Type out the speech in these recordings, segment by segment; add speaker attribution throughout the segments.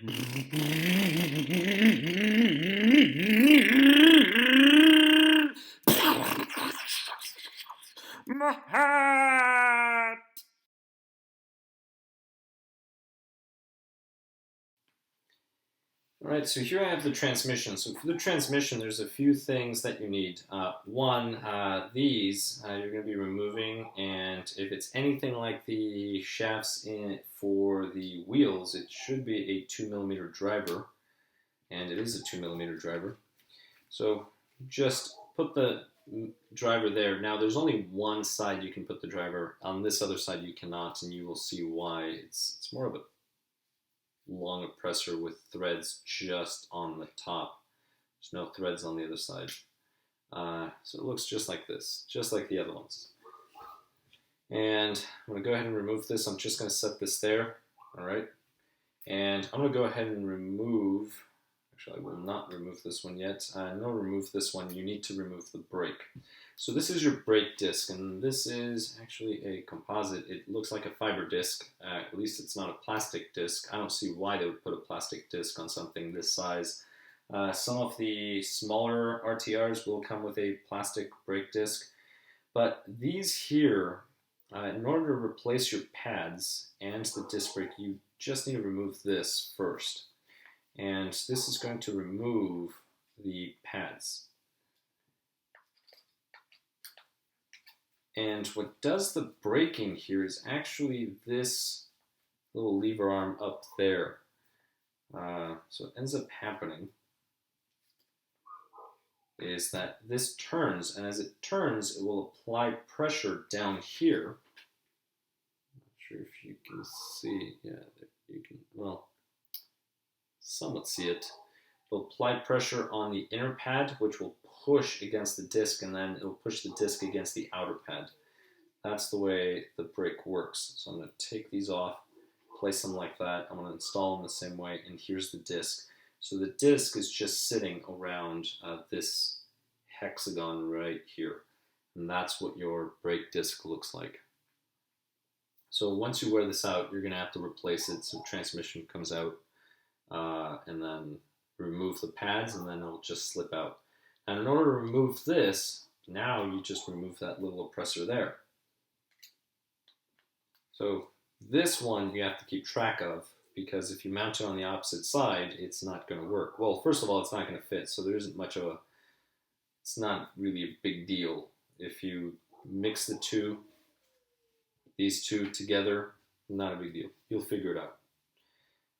Speaker 1: My hat! Alright, so here I have the transmission. So for the transmission, there's a few things that you need. One, these you're going to be removing, and if it's anything like the shafts for the wheels, it should be a 2mm driver, and it is a 2mm driver. So just put the driver there. Now there's only one side you can put the driver. On this other side you cannot, and you will see why. It's more of a long oppressor with threads just on the top. There's no threads on the other side. So it looks just like this, just like the other ones. And I'm going to go ahead and remove this. I'm just going to set this there. All right. And I'm going to go ahead and remove, actually I will not remove this one yet. I'm going to remove this one. You need to remove the brake. So this is your brake disc, and this is actually a composite. It looks like a fiber disc. At least it's not a plastic disc. I don't see why they would put a plastic disc on something this size. Some of the smaller RTRs will come with a plastic brake disc, but these here, in order to replace your pads and the disc brake, you just need to remove this first. And this is going to remove the pads. And what does the braking here is actually this little lever arm up there. So what ends up happening is that this turns, and as it turns, it will apply pressure down here. Not sure if you can see, yeah, you can, well, somewhat see it. It will apply pressure on the inner pad, which will push against the disc, and then it will push the disc against the outer pad. That's the way the brake works. So I'm going to take these off, place them like that. I'm going to install them the same way, and here's the disc. So the disc is just sitting around this hexagon right here, and that's what your brake disc looks like. So once you wear this out, you're going to have to replace it so transmission comes out, and then remove the pads, and then it'll just slip out. And in order to remove this, now you just remove that little oppressor there. So this one you have to keep track of, because if you mount it on the opposite side, it's not going to work. Well, first of all, it's not going to fit, so there isn't much of a, it's not really a big deal. If you mix the two, these two together, not a big deal. You'll figure it out.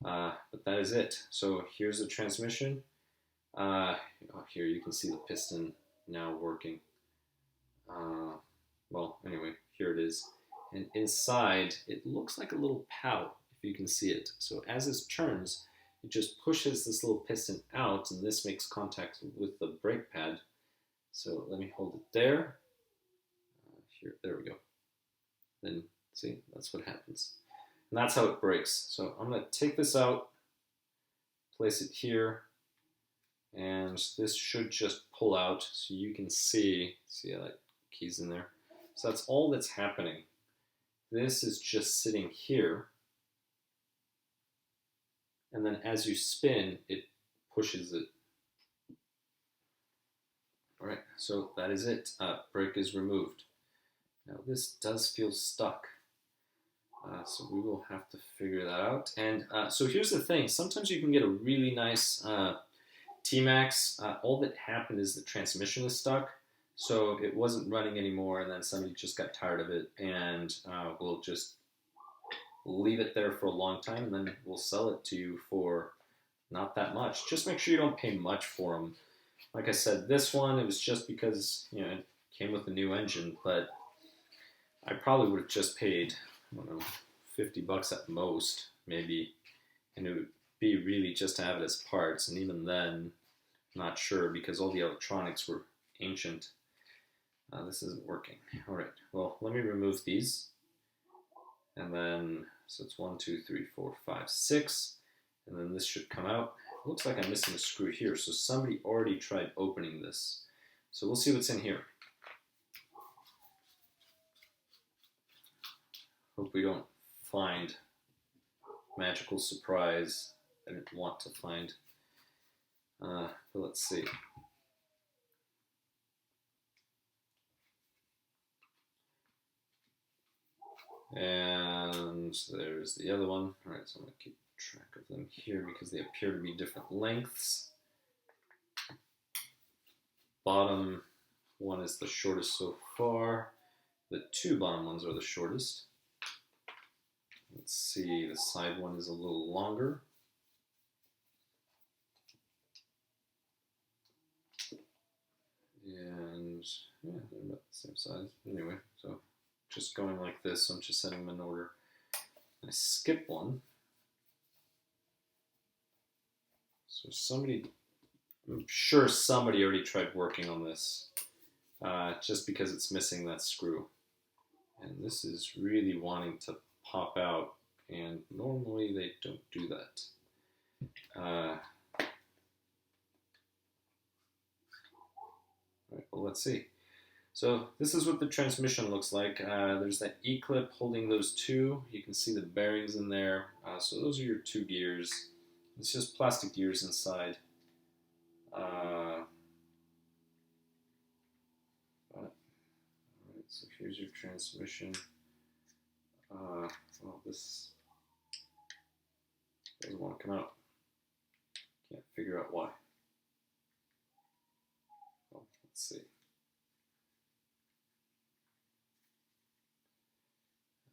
Speaker 1: But that is it. So here's the transmission. Here you can see the piston now working. Well, anyway, here it is. And inside, it looks like a little pout, if you can see it. So as this turns, it just pushes this little piston out, and this makes contact with the brake pad. So let me hold it there. Here, there we go. Then, see, that's what happens. And that's how it breaks. So I'm going to take this out, place it here, and this should just pull out so you can see how that key's in there. So that's all that's happening. This is just sitting here, and then as you spin, it pushes it. All right, so that is it. Brake is removed. Now this does feel stuck, so we will have to figure that out. And so here's the thing, sometimes you can get a really nice Tmaxx. All that happened is the transmission is stuck, so it wasn't running anymore, and then somebody just got tired of it, and we'll just leave it there for a long time, and then we'll sell it to you for not that much. Just make sure you don't pay much for them. Like I said, this one, it was just because, you know, it came with a new engine, but I probably would have just paid, I don't know, 50 bucks at most, maybe, and it would be really just to have it as parts, and even then, not sure, because all the electronics were ancient. This isn't working. All right, well, let me remove these, and then, so it's 1, 2, 3, 4, 5, 6, and then this should come out. It looks like I'm missing a screw here, so somebody already tried opening this. So we'll see what's in here. Hope we don't find magical surprise I didn't want to find. But let's see. And there's the other one. All right, so I'm going to keep track of them here because they appear to be different lengths. Bottom one is the shortest so far. The two bottom ones are the shortest. Let's see, the side one is a little longer. And yeah, they're about the same size. Anyway, so just going like this, so I'm just setting them in order. I skip one. So I'm sure somebody already tried working on this, just because it's missing that screw. And this is really wanting to pop out, and normally they don't do that. Right, well, let's see. So this is what the transmission looks like. There's that E-clip holding those two. You can see the bearings in there. So those are your two gears. It's just plastic gears inside. Alright, so here's your transmission. Well, this doesn't want to come out. Can't figure out why. Well, let's see.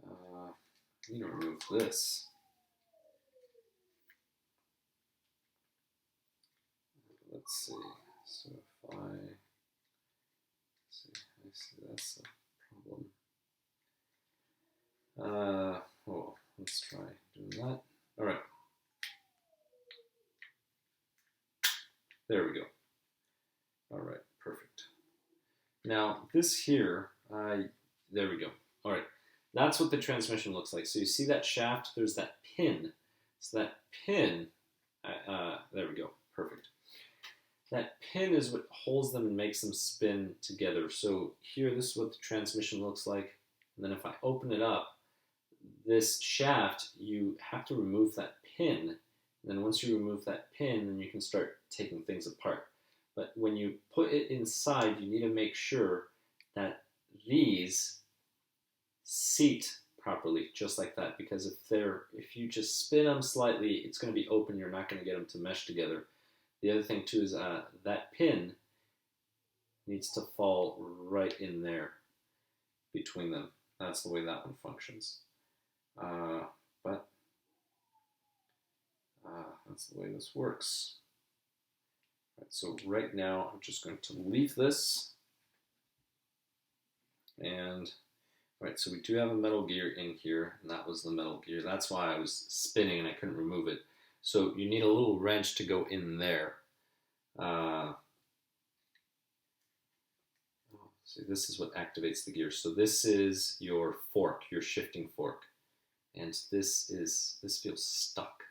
Speaker 1: I need to remove this. Let's see. So if I see that's a problem. Oh, let's try doing that. All right. There we go. All right, perfect. Now this here, there we go. All right, that's what the transmission looks like. So you see that shaft? There's that pin. So that pin, there we go, perfect. That pin is what holds them and makes them spin together. So here, this is what the transmission looks like. And then if I open it up, this shaft, you have to remove that pin. And then once you remove that pin, then you can start taking things apart. But when you put it inside, you need to make sure that these seat properly, just like that. Because if you just spin them slightly, it's going to be open. You're not going to get them to mesh together. The other thing too is that pin needs to fall right in there between them. That's the way that one functions. But that's the way this works. Right, so right now I'm just going to leave this. And right, so we do have a metal gear in here, and that was the metal gear. That's why I was spinning and I couldn't remove it. So you need a little wrench to go in there. See, this is what activates the gear. So this is your fork, your shifting fork. And this feels stuck.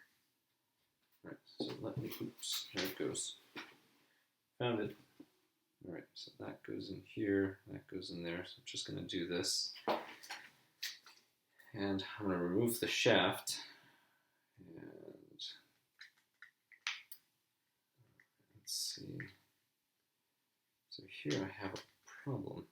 Speaker 1: All right, so let me, oops, there it goes. Found it. All right, so that goes in here, that goes in there. So I'm just gonna do this. And I'm gonna remove the shaft. Let's see. So here I have a problem.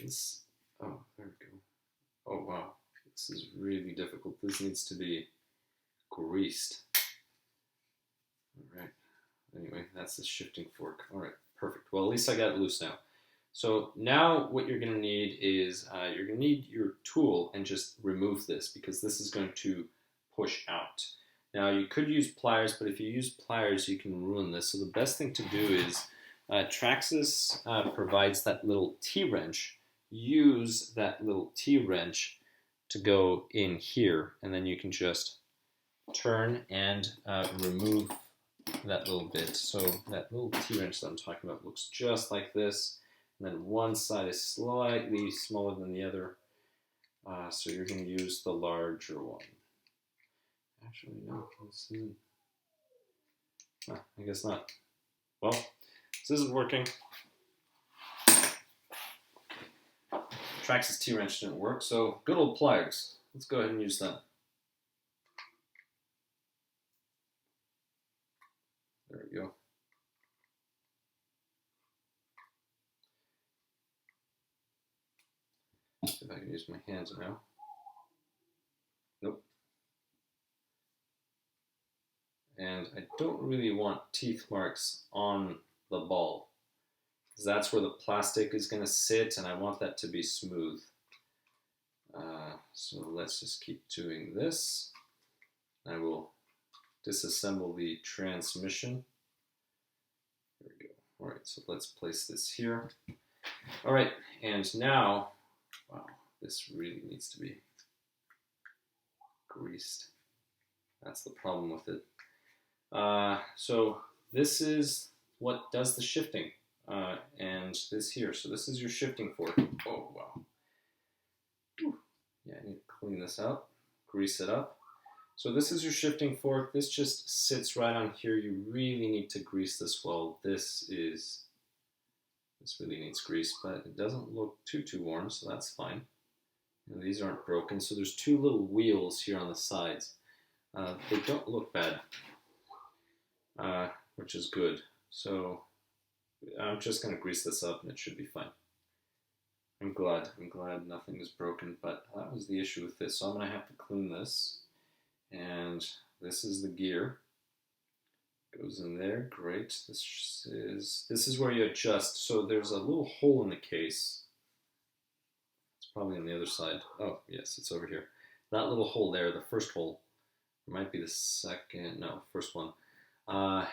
Speaker 1: This, oh, there we go. Oh wow, this is really difficult. This needs to be greased. All right. Anyway, that's the shifting fork. All right, perfect. Well, at least I got it loose now. So now what you're going to need is you're going to need your tool and just remove this because this is going to push out. Now you could use pliers, but if you use pliers you can ruin this. So the best thing to do is Traxxas provides that little T-wrench. Use that little T-wrench to go in here, and then you can just turn and remove that little bit. So that little T-wrench that I'm talking about looks just like this. And then one side is slightly smaller than the other. So you're going to use the larger one. Actually, no, this isn't. I guess not. Well, this isn't working. Traxxas T-wrench didn't work, so good old pliers. Let's go ahead and use that. There we go. See if I can use my hands now. Nope. And I don't really want teeth marks on the ball, because that's where the plastic is going to sit, and I want that to be smooth. So let's just keep doing this. I will disassemble the transmission. There we go. All right, so let's place this here. All right, and now, wow, this really needs to be greased. That's the problem with it. So this is what does the shifting, and this here. So this is your shifting fork. Oh, wow. Whew. Yeah, I need to clean this out, grease it up. So this is your shifting fork. This just sits right on here. You really need to grease this well. This really needs grease, but it doesn't look too warm, so that's fine. And these aren't broken. So there's two little wheels here on the sides. They don't look bad, which is good. So I'm just going to grease this up and it should be fine. I'm glad nothing is broken, but that was the issue with this. So I'm going to have to clean this. And this is the gear. Goes in there, great. This is where you adjust. So there's a little hole in the case. It's probably on the other side. Oh, yes, it's over here. That little hole there, the first hole, it might be the second, no, first one.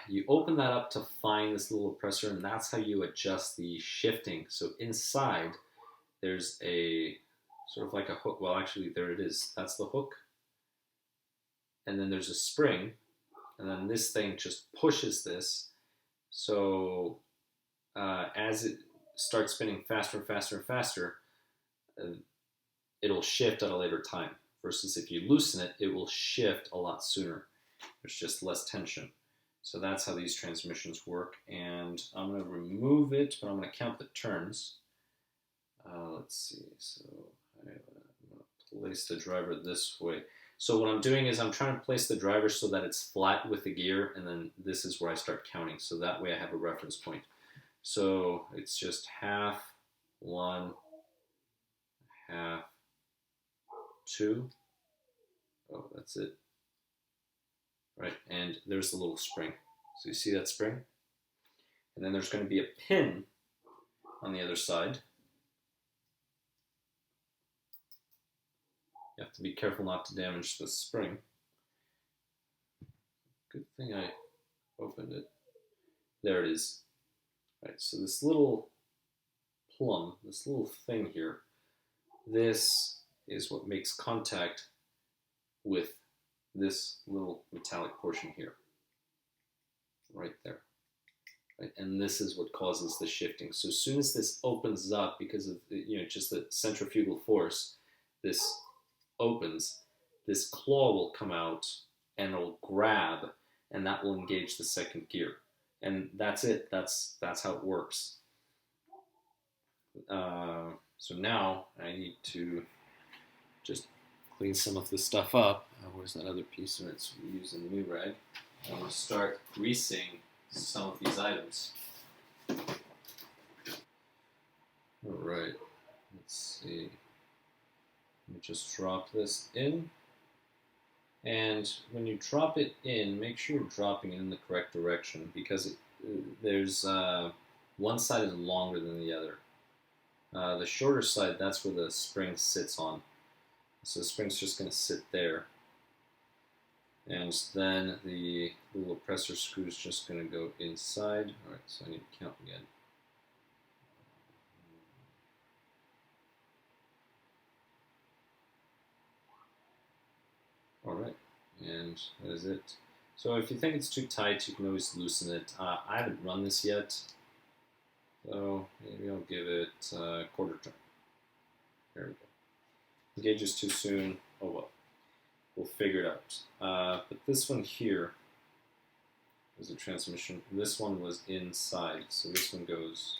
Speaker 1: You open that up to find this little oppressor, and that's how you adjust the shifting. So inside, there's a sort of like a hook. Well, actually, there it is. That's the hook. And then there's a spring, and then this thing just pushes this. So as it starts spinning faster and faster and faster, it'll shift at a later time. Versus if you loosen it, it will shift a lot sooner. There's just less tension. So that's how these transmissions work. And I'm going to remove it, but I'm going to count the turns. Let's see. So I'm going to place the driver this way. So what I'm doing is I'm trying to place the driver so that it's flat with the gear, and then this is where I start counting. So that way I have a reference point. So it's just half, 1, half, 2. Oh, that's it. Right, and there's the little spring. So you see that spring? And then there's going to be a pin on the other side. You have to be careful not to damage the spring. Good thing I opened it. There it is. Right, so this little plum, this little thing here, this is what makes contact with this little metallic portion here. Right there. Right, and this is what causes the shifting. So as soon as this opens up, because of just the centrifugal force, this opens, this claw will come out and it'll grab, and that will engage the second gear. And that's it. That's how it works. So now I need to just clean some of this stuff up. Where's that other piece? Let's use a new rag. I'm going to start greasing some of these items. All right. Let's see. Let me just drop this in. And when you drop it in, make sure you're dropping it in the correct direction, because there's one side is longer than the other. The shorter side, that's where the spring sits on. So the spring's just going to sit there. And then the little oppressor screw is just going to go inside. All right, so I need to count again. All right, and that is it. So if you think it's too tight, you can always loosen it. I haven't run this yet, so maybe I'll give it a quarter turn. There we go. Engages too soon. Oh well, we'll figure it out. But this one here is a transmission. This one was inside, so this one goes.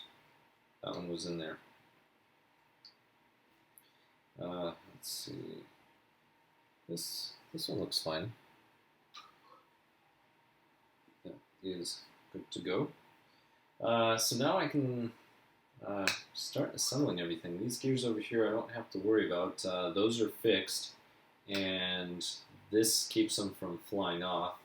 Speaker 1: That one was in there. Let's see. This one looks fine. That is good to go. So now I can start assembling everything. These gears over here I don't have to worry about. Those are fixed, and this keeps them from flying off.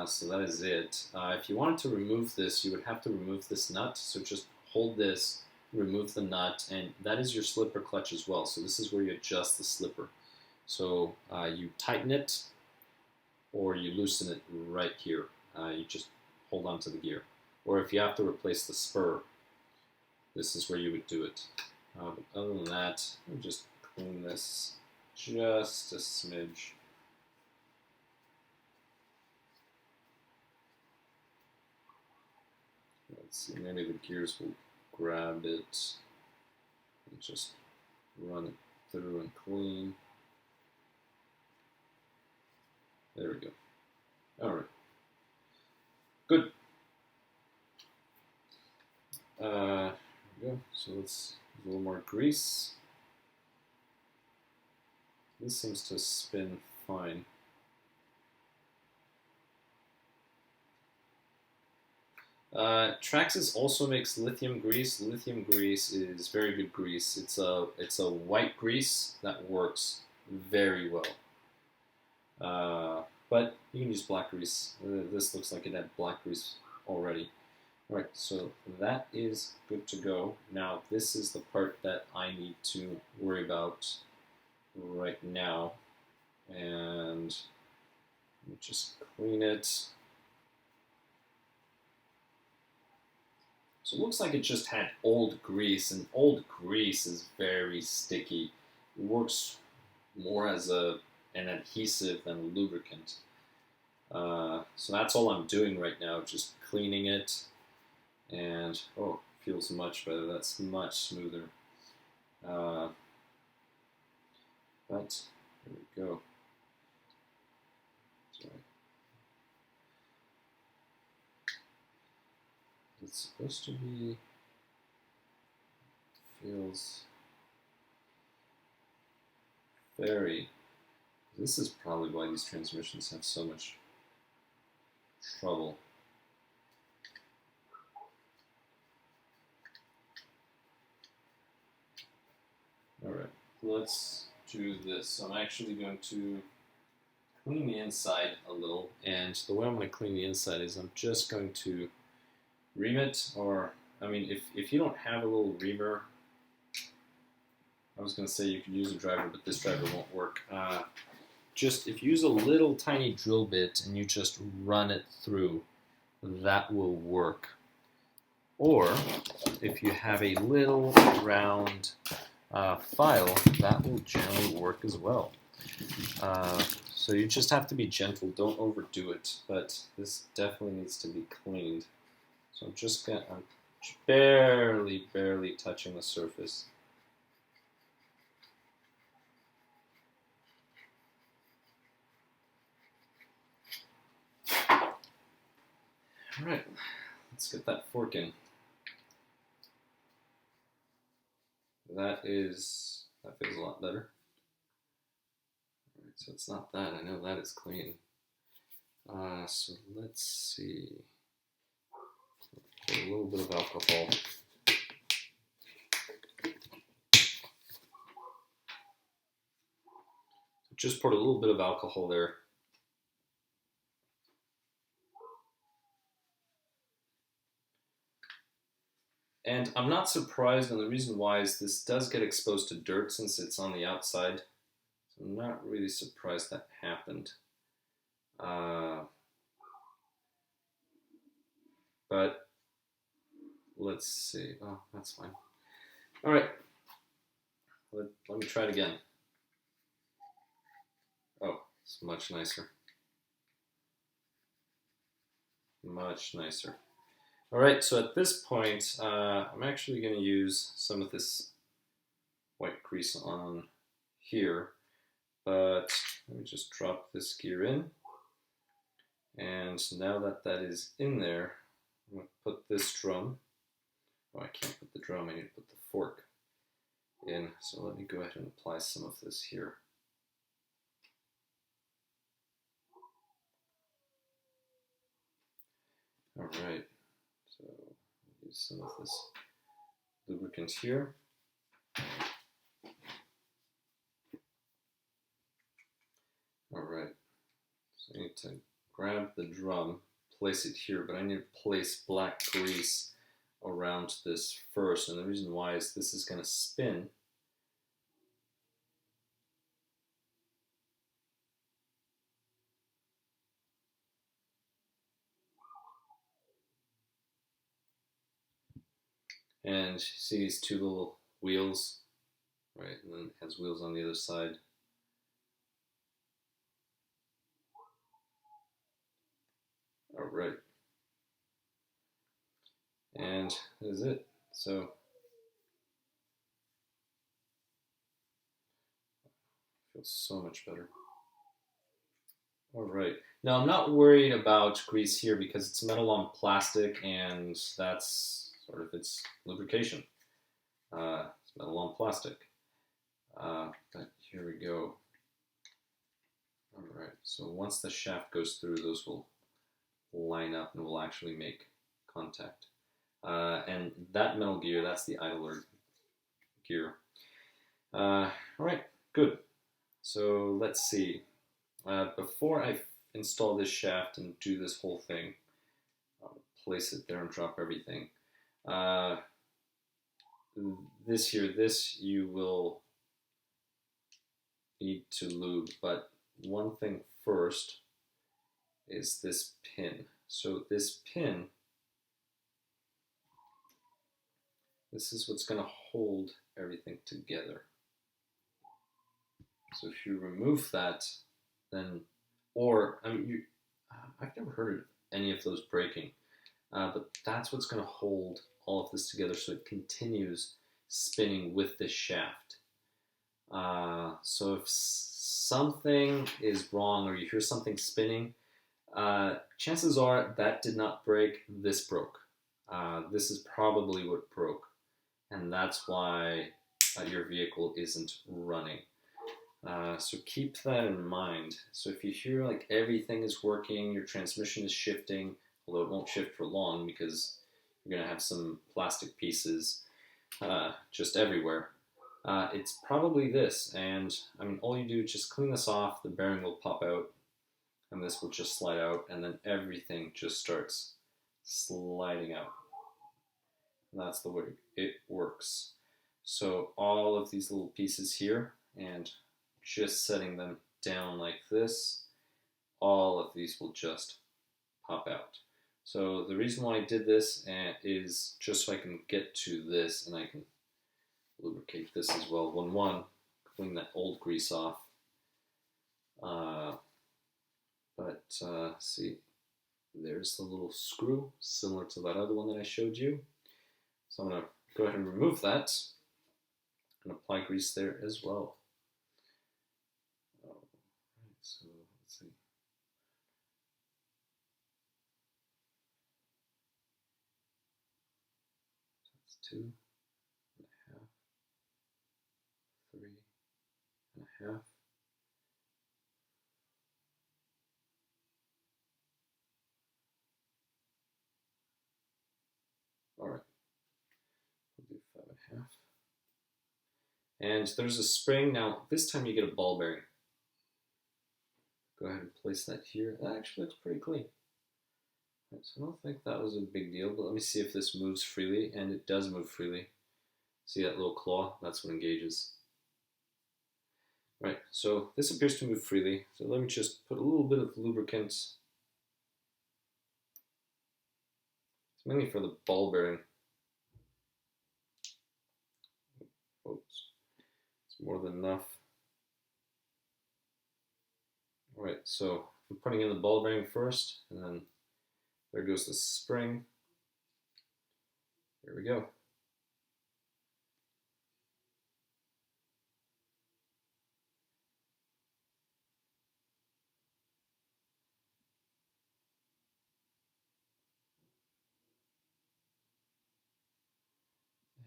Speaker 1: So that is it. If you wanted to remove this, you would have to remove this nut. So just hold this, remove the nut, and that is your slipper clutch as well. So this is where you adjust the slipper. So you tighten it or you loosen it right here. You just hold on to the gear. Or if you have to replace the spur, this is where you would do it. But other than that, I'll just clean this just a smidge. Let's see, maybe the gears will grab it and just run it through and clean. There we go. All right. Good. There we go. So let's use a little more grease. This seems to spin fine. Traxxas also makes lithium grease. Lithium grease is very good grease. It's a white grease that works very well. But you can use black grease. This looks like it had black grease already. Alright, so that is good to go. Now this is the part that I need to worry about right now. And let me just clean it. So it looks like it just had old grease, and old grease is very sticky. It works more as an adhesive than a lubricant. So that's all I'm doing right now, just cleaning it. And, oh, feels much better. That's much smoother. But, there we go. Sorry. It's supposed to be, feels very, this is probably why these transmissions have so much trouble. Alright, let's do this. I'm actually going to clean the inside a little, and the way I'm going to clean the inside is I'm just going to ream it, or, I mean, if you don't have a little reamer, I was going to say you could use a driver, but this driver won't work. Just, if you use a little tiny drill bit and you just run it through, that will work. Or, if you have a little round file, that will generally work as well. So you just have to be gentle, don't overdo it, but this definitely needs to be cleaned. So I'm barely touching the surface. All right, let's get that fork in. That feels a lot better. All right, so it's not that, I know that is clean. So let's see. Put a little bit of alcohol. Just put a little bit of alcohol there. And I'm not surprised, and the reason why is this does get exposed to dirt since it's on the outside. So I'm not really surprised that happened. But let's see. Oh, that's fine. All right. Let me try it again. Oh, it's much nicer. Much nicer. All right, so at this point, I'm actually going to use some of this white grease on here, but let me just drop this gear in. And now that that is in there, I'm going to put this drum. Oh, I can't put the drum, I need to put the fork. in. So let me go ahead and apply some of this here. All right, so use some of this lubricant here. All right, so I need to grab the drum, place it here, but I need to place black grease around this first, and the reason why is this is going to spin. And you see these two little wheels, right? And then it has wheels on the other side. All right. And that is it. So feels so much better. All right. Now I'm not worried about grease here because it's metal on plastic, and that's sort of its lubrication. It's metal on plastic. But here we go. All right. So once the shaft goes through, those will line up and will actually make contact. And that metal gear, that's the idler gear. All right, good. So let's see. Before I install this shaft and do this whole thing, I'll place it there and drop everything. This you will need to lube, but one thing first is this pin. So this pin, this is what's going to hold everything together. So if you remove that, then, or, I mean, I've never heard of any of those breaking, but that's what's going to hold all of this together so it continues spinning with this shaft. So if something is wrong or you hear something spinning, chances are that did not break, this broke. This is probably what broke, and that's why your vehicle isn't running. So keep that in mind. So if you hear like everything is working, your transmission is shifting, although it won't shift for long because you're going to have some plastic pieces just everywhere, it's probably this. And I mean, all you do is just clean this off, the bearing will pop out, and this will just slide out, and then everything just starts sliding out. And that's the way it works. So all of these little pieces here, and just setting them down like this, all of these will just pop out. So the reason why I did this is just so I can get to this, and I can lubricate this as well. Clean that old grease off. See, there's the little screw, similar to that other one that I showed you. So I'm going to go ahead and remove that and apply grease there as well. So let's see. That's 2.5, 3.5. All right, we'll do 5.5. And there's a spring. Now this time you get a ball bearing. Go ahead and place that here. That actually looks pretty clean. Right, so I don't think that was a big deal, but let me see if this moves freely, and it does move freely. See that little claw? That's what engages. Right, so this appears to move freely. So let me just put a little bit of lubricant. It's mainly for the ball bearing. Oops, it's more than enough. All right, so I'm putting in the ball bearing first, and then there goes the spring. Here we go.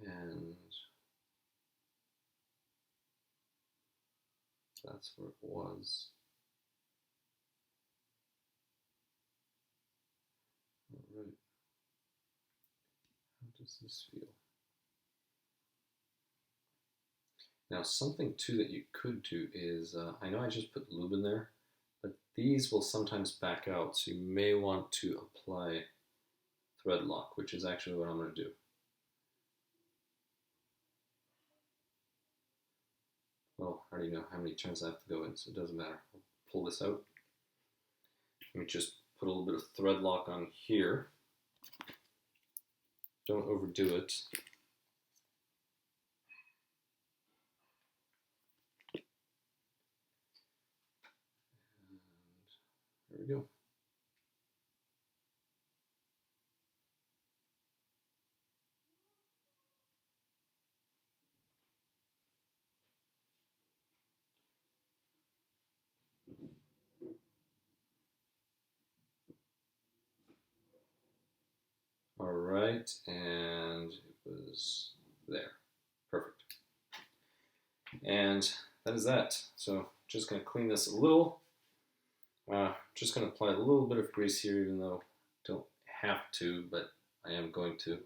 Speaker 1: And That's where it was. All right. How does this feel? Now, something too that you could do is, I know I just put lube in there, but these will sometimes back out, so you may want to apply thread lock, which is actually what I'm going to do. Well, I already know how many turns I have to go in, so it doesn't matter. I'll pull this out. Let me just put a little bit of thread lock on here. Don't overdo it. And there we go. All right, and it was there. Perfect. And that is that. So just going to clean this a little. Just going to apply a little bit of grease here, even though I don't have to, but I am going to.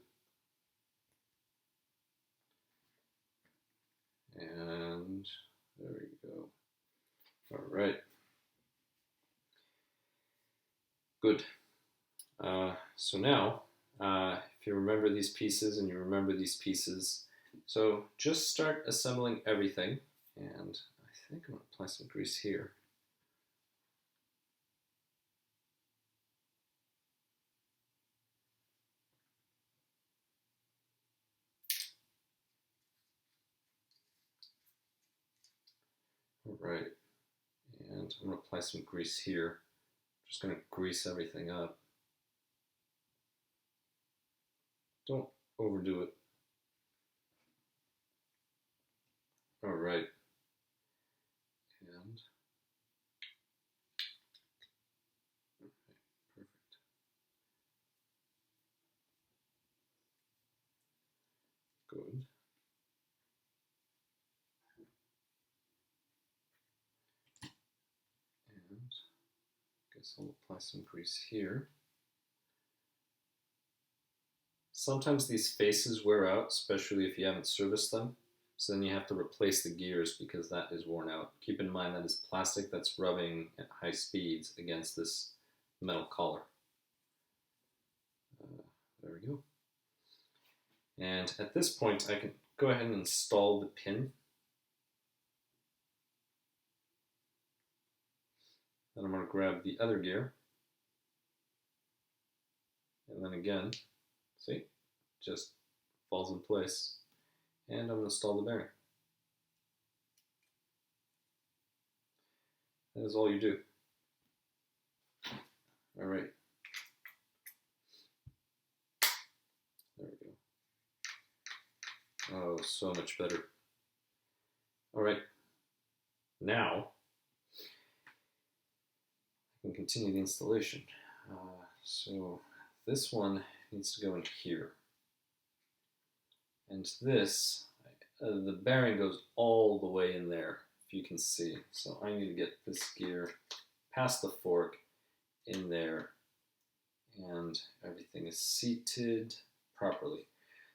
Speaker 1: And there we go. All right. Good. So now, if you remember these pieces and you remember these pieces, so just start assembling everything. And I think I'm going to apply some grease here. All right. And I'm going to apply some grease here. Just going to grease everything up. Don't overdo it. All right. And okay, perfect. Good. And I guess I'll apply some grease here. Sometimes these faces wear out, especially if you haven't serviced them. So then you have to replace the gears because that is worn out. Keep in mind that is plastic that's rubbing at high speeds against this metal collar. There we go. And at this point, I can go ahead and install the pin. Then I'm going to grab the other gear. And then again, see, just falls in place. And I'm going to install the bearing. That is all you do. All right. There we go. Oh, so much better. All right. Now, I can continue the installation. So this one needs to go in here. And this, the bearing goes all the way in there, if you can see. So I need to get this gear past the fork in there, and everything is seated properly.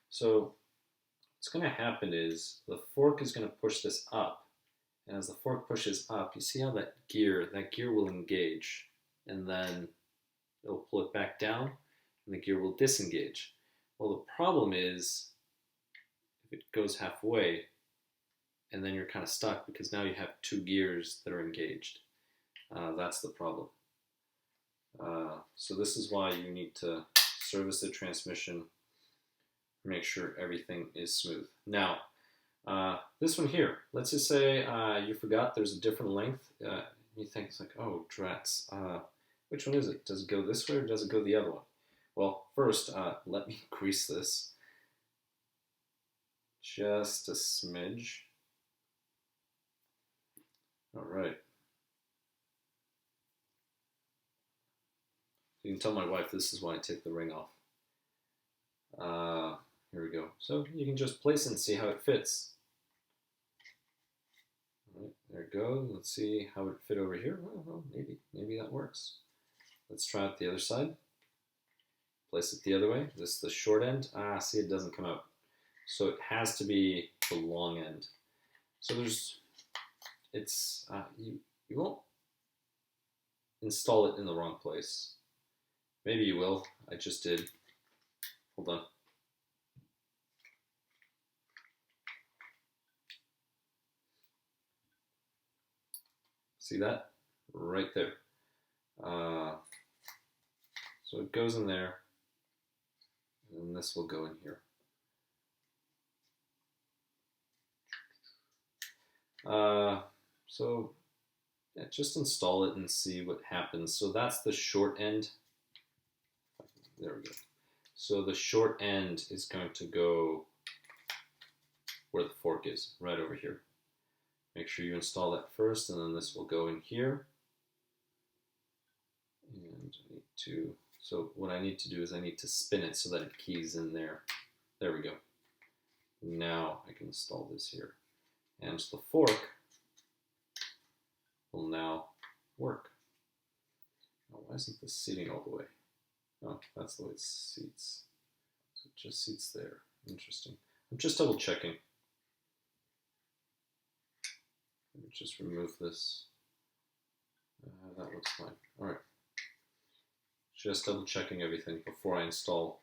Speaker 1: So what's going to happen is the fork is going to push this up, and as the fork pushes up, you see how that gear will engage, and then it'll pull it back down, and the gear will disengage. Well, the problem is if it goes halfway, and then you're kind of stuck because now you have two gears that are engaged. That's the problem. So this is why you need to service the transmission, make sure everything is smooth. Now, this one here, let's just say you forgot there's a different length. You think it's like, oh, Drax, which one is it? Does it go this way or does it go the other one? Well, first, let me grease this just a smidge. All right. You can tell my wife this is why I take the ring off. Here we go. So you can just place it and see how it fits. All right, There it goes. Let's see how it fit over here. Well, maybe that works. Let's try out the other side. Place it the other way. This is the short end. Ah, see, it doesn't come out. So it has to be the long end. So you won't install it in the wrong place. Maybe you will. I just did. Hold on. See that? Right there. So it goes in there, and this will go in here. So yeah, just install it and see what happens. So that's the short end. There we go. So the short end is going to go where the fork is, right over here. Make sure you install that first, and then this will go in here. And I need to, so what I need to do is I need to spin it so that it keys in there. There we go. Now I can install this here. And the fork will now work. Now, why isn't this seating all the way? Oh, that's the way it seats. So it just seats there. Interesting. I'm just double checking. Let me just remove this. That looks fine. All right. Just double checking everything before I install.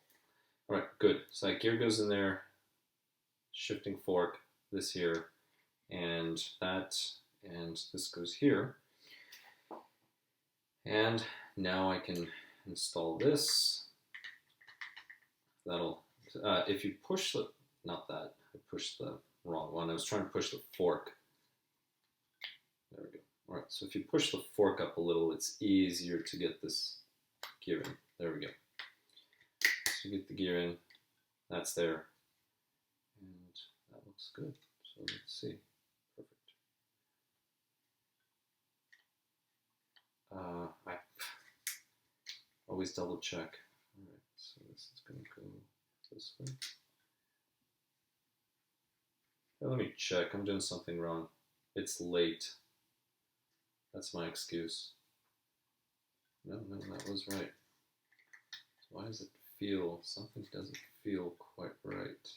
Speaker 1: All right, good. So that gear goes in there, shifting fork, this here, and that, and this goes here. And now I can install this. That'll, if you push the, not that, I pushed the wrong one. I was trying to push the fork. There we go. All right, so if you push the fork up a little, it's easier to get this gear in. There we go. So you get the gear in, that's there, and that looks good. So let's see. Perfect. I always double check. All right, so this is going to go this way. Now let me check. I'm doing something wrong. It's late. That's my excuse. No, that was right. So why does it feel, something doesn't feel quite right.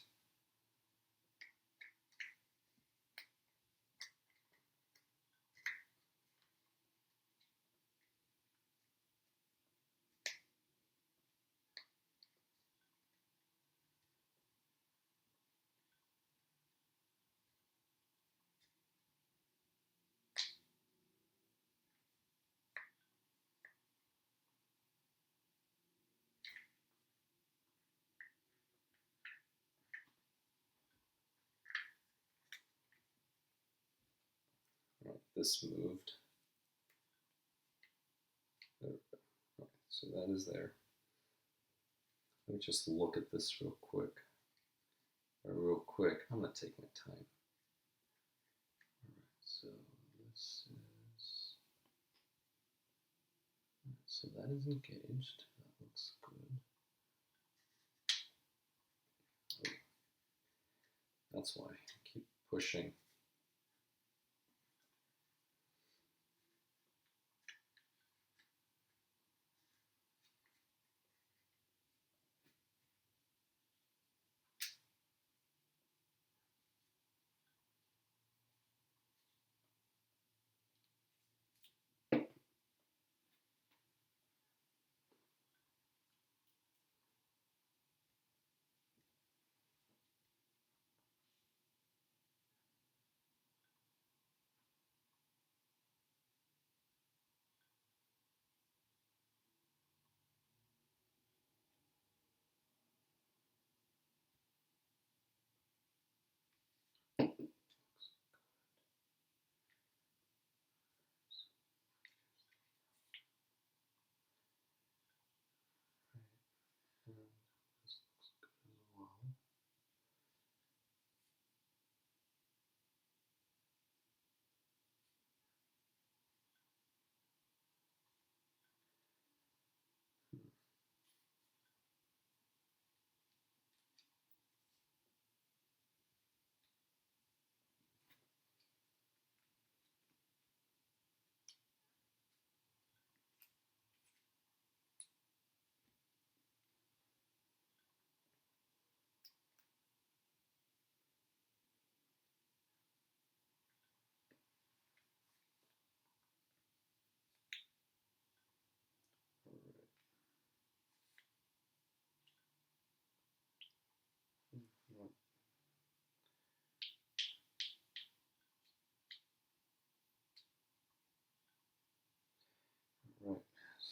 Speaker 1: All right, this moved. There we go. Okay, so that is there. Let me just look at this real quick. I'm not taking my time. Alright, so this is, so that is engaged. That looks good. Oh, that's why I keep pushing.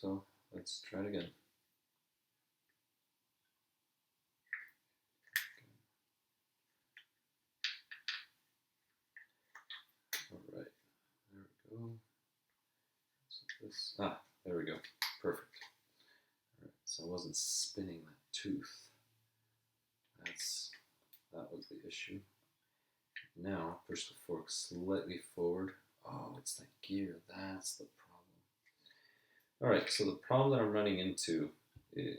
Speaker 1: so let's try it again. All right, there we go. So this, there we go, perfect. All right, so I wasn't spinning that tooth. That was the issue. Now push the fork slightly forward. Oh, it's that gear. That's the problem. All right, so the problem that I'm running into in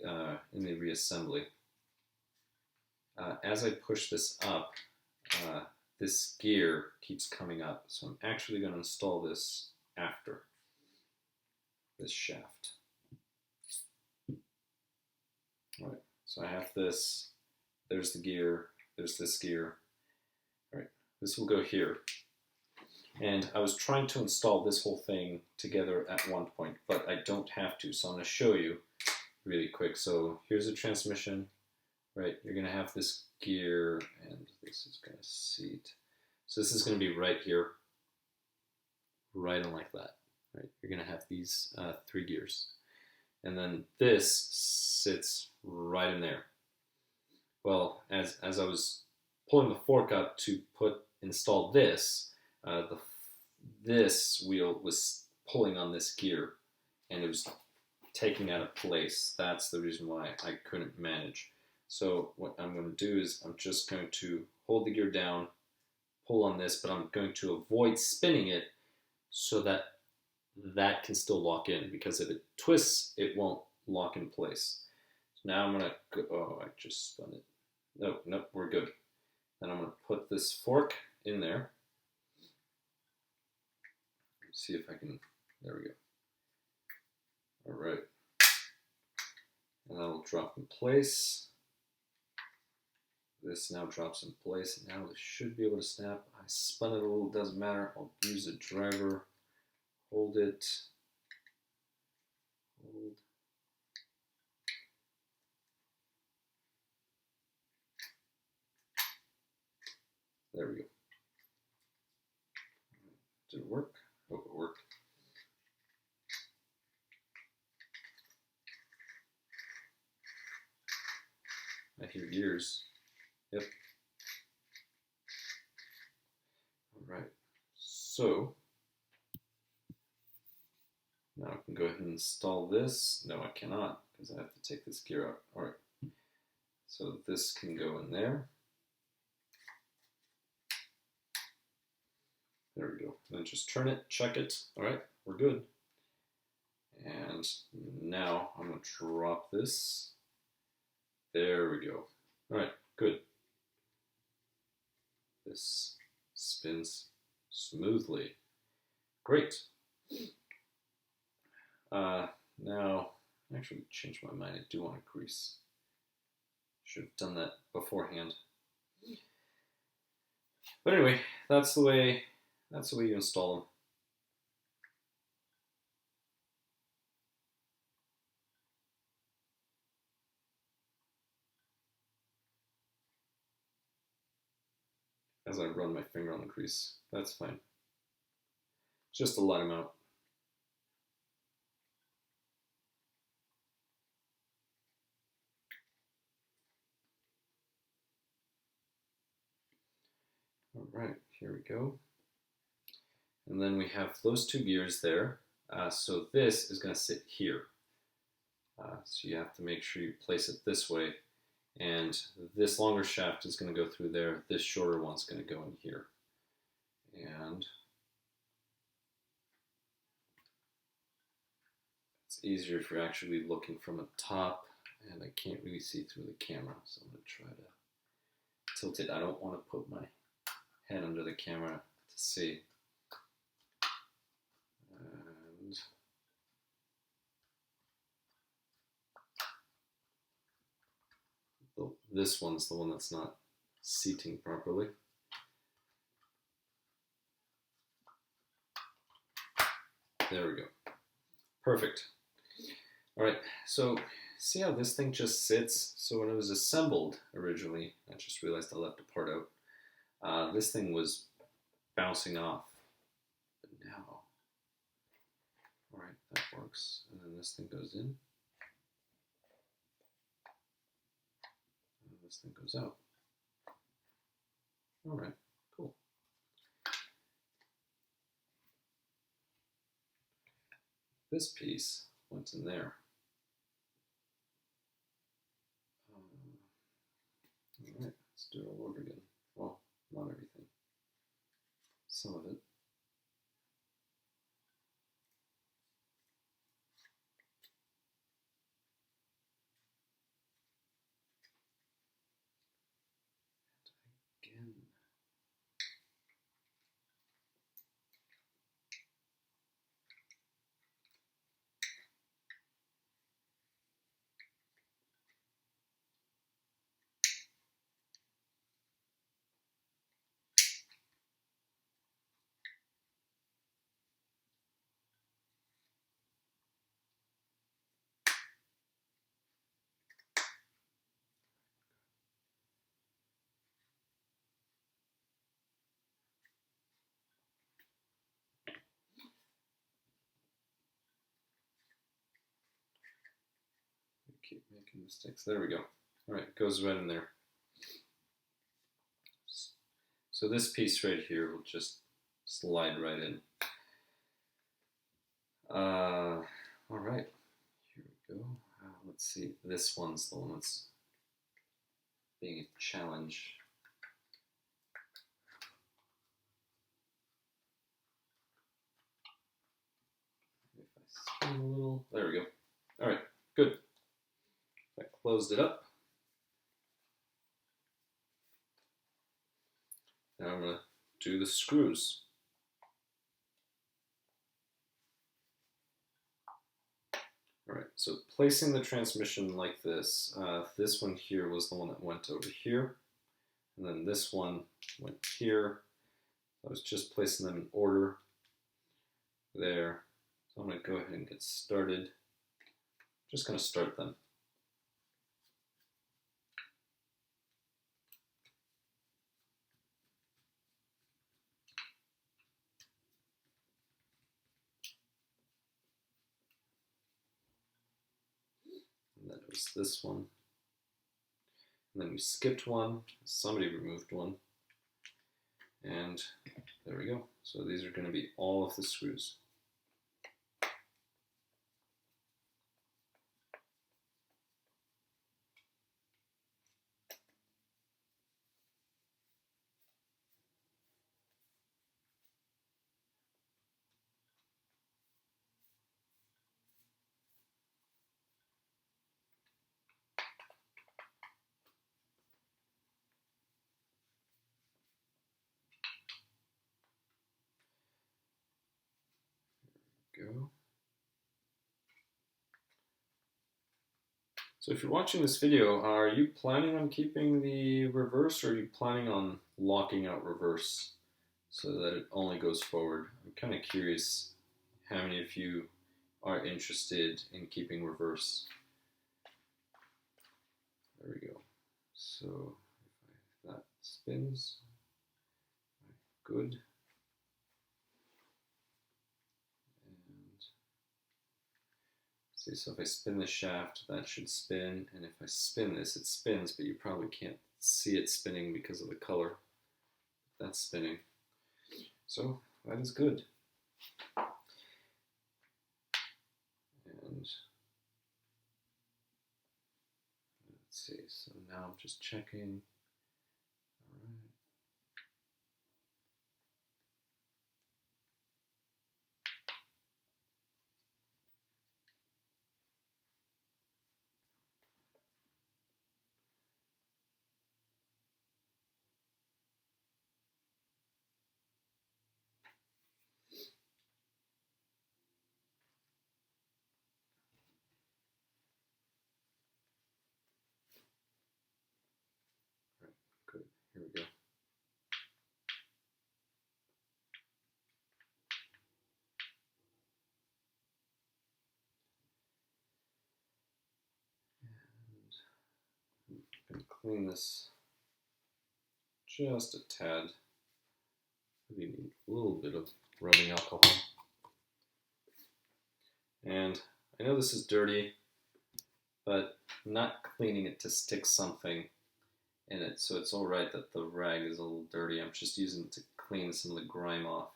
Speaker 1: the reassembly, as I push this up, this gear keeps coming up. So I'm actually going to install this after this shaft. All right, so I have this. There's the gear. There's this gear. All right, this will go here. And I was trying to install this whole thing together at one point, but I don't have to. So I'm going to show you really quick. So here's the transmission, right? You're going to have this gear, and this is going to seat. So this is going to be right here, right on like that, right? You're going to have these 3 gears. And then this sits right in there. Well, as I was pulling the fork up to install this, this wheel was pulling on this gear, and it was taking out of place. That's the reason why I couldn't manage. So what I'm going to do is I'm just going to hold the gear down, pull on this, but I'm going to avoid spinning it so that that can still lock in, because if it twists, it won't lock in place. So now I'm going to go, oh, I just spun it. Nope, we're good. Then I'm going to put this fork in there. Let's see if I can, there we go. All right. And that'll drop in place. This now drops in place. Now this should be able to snap. I spun it a little, doesn't matter. I'll use the driver, hold it, hold. There we go. Did it work? Oh, it worked. I hear gears. Yep. All right. So now I can go ahead and install this. No, I cannot, because I have to take this gear out. All right. So this can go in there. There we go. And then just turn it, check it. All right, we're good. And now I'm going to drop this. There we go. All right, good. This spins smoothly. Great. Now, actually changed my mind. I do want to grease. Should have done that beforehand. But anyway, that's the way you install them. As I run my finger on the crease, that's fine. Just to let them out. All right, here we go. And then we have those 2 gears there. So this is going to sit here. So you have to make sure you place it this way. And this longer shaft is going to go through there. This shorter one's going to go in here. And it's easier if you're actually looking from the top. And I can't really see through the camera, so I'm going to try to tilt it. I don't want to put my head under the camera to see. And this one's the one that's not seating properly. There we go. Perfect. All right, so see how this thing just sits? So when it was assembled originally, I just realized I left a part out. This thing was bouncing off. But now, all right, That works. And then this thing goes in. And this thing goes out. All right, cool. This piece went in there. All right, let's do it all over again. Well, not everything. Some of it. And again. Keep making mistakes. There we go. All right, goes right in there. So this piece right here will just slide right in. All right, here we go. Let's see. This one's the one that's being a challenge. If I spin a little, there we go. All right, good. I closed it up. Now I'm going to do the screws. All right, so placing the transmission like this, this one here was the one that went over here, and then this one went here. I was just placing them in order there. So I'm going to go ahead and get started. Just going to start them. And then it was this one. And then we skipped one. Somebody removed one. And there we go. So these are going to be all of the screws. Go. So if you're watching this video, are you planning on keeping the reverse, or are you planning on locking out reverse so that it only goes forward? I'm kind of curious how many of you are interested in keeping reverse. There we go. So if that spins, good. See, so if I spin the shaft, that should spin, and if I spin this, it spins, but you probably can't see it spinning because of the color. That's spinning. So that is good. And let's see, so now I'm just checking. All right. Good. Here we go. And I'm going to clean this just a tad. We need a little bit of rubbing alcohol. And I know this is dirty, but I'm not cleaning it to stick something in it, so it's alright that the rag is a little dirty. I'm just using it to clean some of the grime off.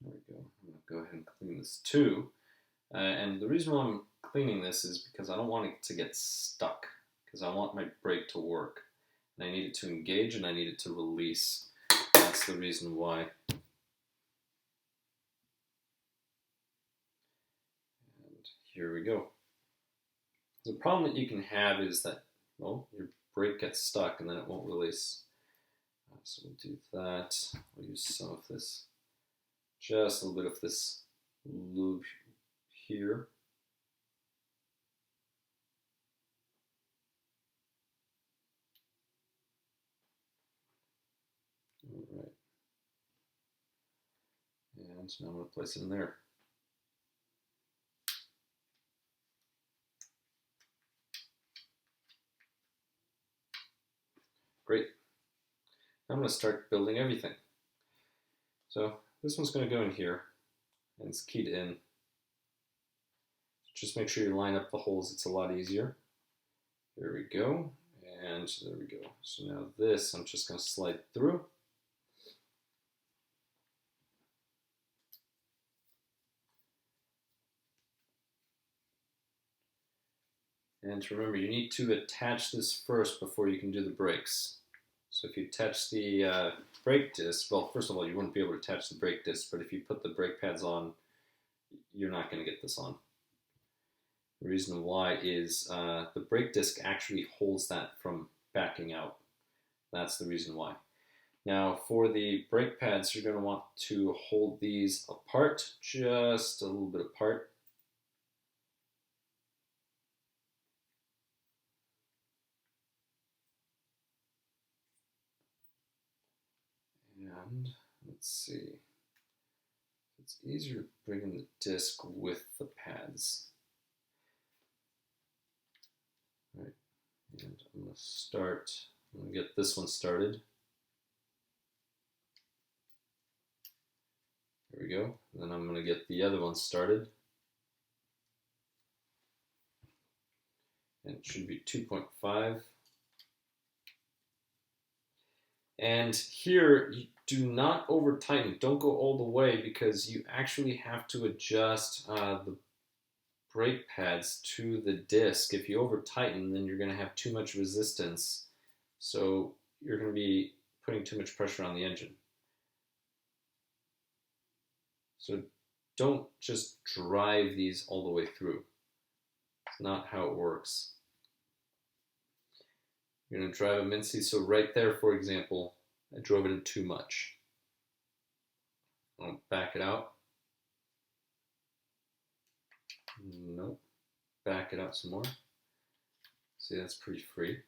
Speaker 1: There we go. I'm going to go ahead and clean this too. And the reason why I'm cleaning this is because I don't want it to get stuck, because I want my brake to work. And I need it to engage and I need it to release. That's the reason why. And here we go. The problem that you can have is that, well, your brake gets stuck and then it won't release. So we'll do that. We'll use some of this, just a little bit of this lube here. All right. And now I'm going to place it in there. Great. Now I'm going to start building everything. So this one's going to go in here, and it's keyed in. Just make sure you line up the holes, it's a lot easier. There we go, and there we go. So now this, I'm just going to slide through. And remember, you need to attach this first before you can do the brakes. So if you attach the brake disc, well, first of all, you wouldn't be able to attach the brake disc, but if you put the brake pads on, you're not going to get this on. The reason why is the brake disc actually holds that from backing out. That's the reason why. Now, for the brake pads, you're going to want to hold these apart, just a little bit apart. And let's see, it's easier to bring in the disc with the pads. All right, and I'm going to get this one started. There we go. And then I'm going to get the other one started. And it should be 2.5. And here, you do not over tighten. Don't go all the way because you actually have to adjust the brake pads to the disc. If you over tighten, then you're going to have too much resistance. So you're going to be putting too much pressure on the engine. So don't just drive these all the way through. It's not how it works. You're going to drive them in. See, so right there, for example, I drove it in too much. I'll back it out. Nope. Back it out some more. See, that's pretty free.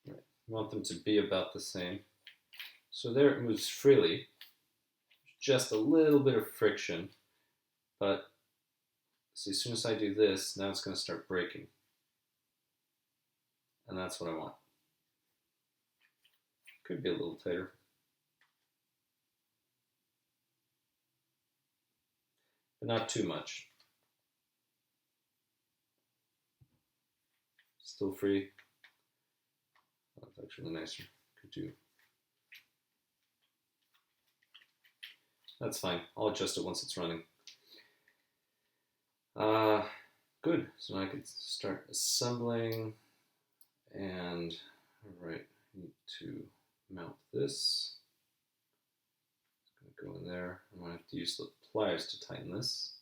Speaker 1: Right. You want them to be about the same. So there it moves freely. Just a little bit of friction, but see, as soon as I do this, now it's going to start braking. And that's what I want. Could be a little tighter. But not too much. Still free. That's actually nicer. Could do. That's fine. I'll adjust it once it's running. Good. So now I can start assembling. And, all right, I need to mount this. It's going to go in there. I'm going to have to use the pliers to tighten this.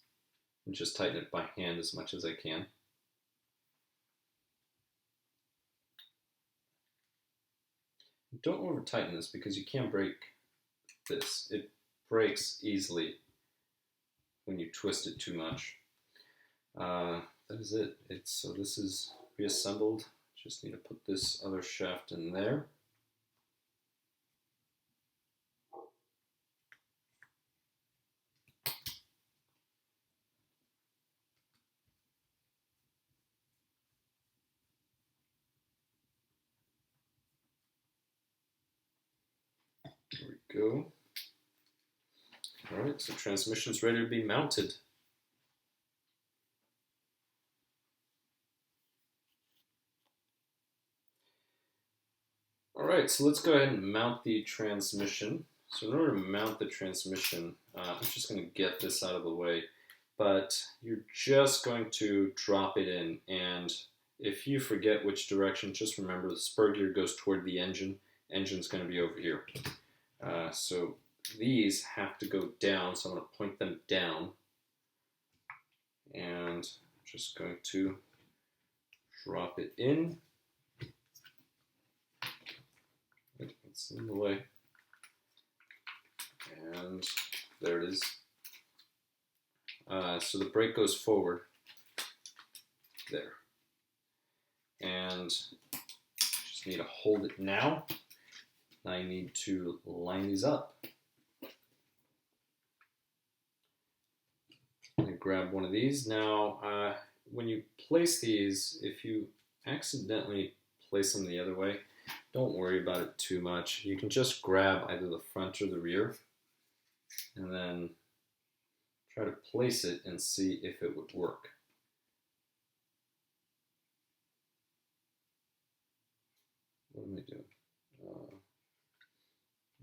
Speaker 1: And just tighten it by hand as much as I can. Don't over tighten this because you can't break this. It breaks easily when you twist it too much. That is it. So this is reassembled. Just need to put this other shaft in there. go. Alright, so transmission's ready to be mounted. Alright, so let's go ahead and mount the transmission. So in order to mount the transmission, I'm just going to get this out of the way, but you're just going to drop it in, and if you forget which direction, just remember the spur gear goes toward the engine. Engine's going to be over here. So these have to go down, so I'm going to point them down, and I'm just going to drop it in. It's in the way, and there it is. So the brake goes forward there, and just need to hold it now. I need to line these up. I'm going to grab one of these. Now, when you place these, if you accidentally place them the other way, don't worry about it too much. You can just grab either the front or the rear and then try to place it and see if it would work. What am I doing?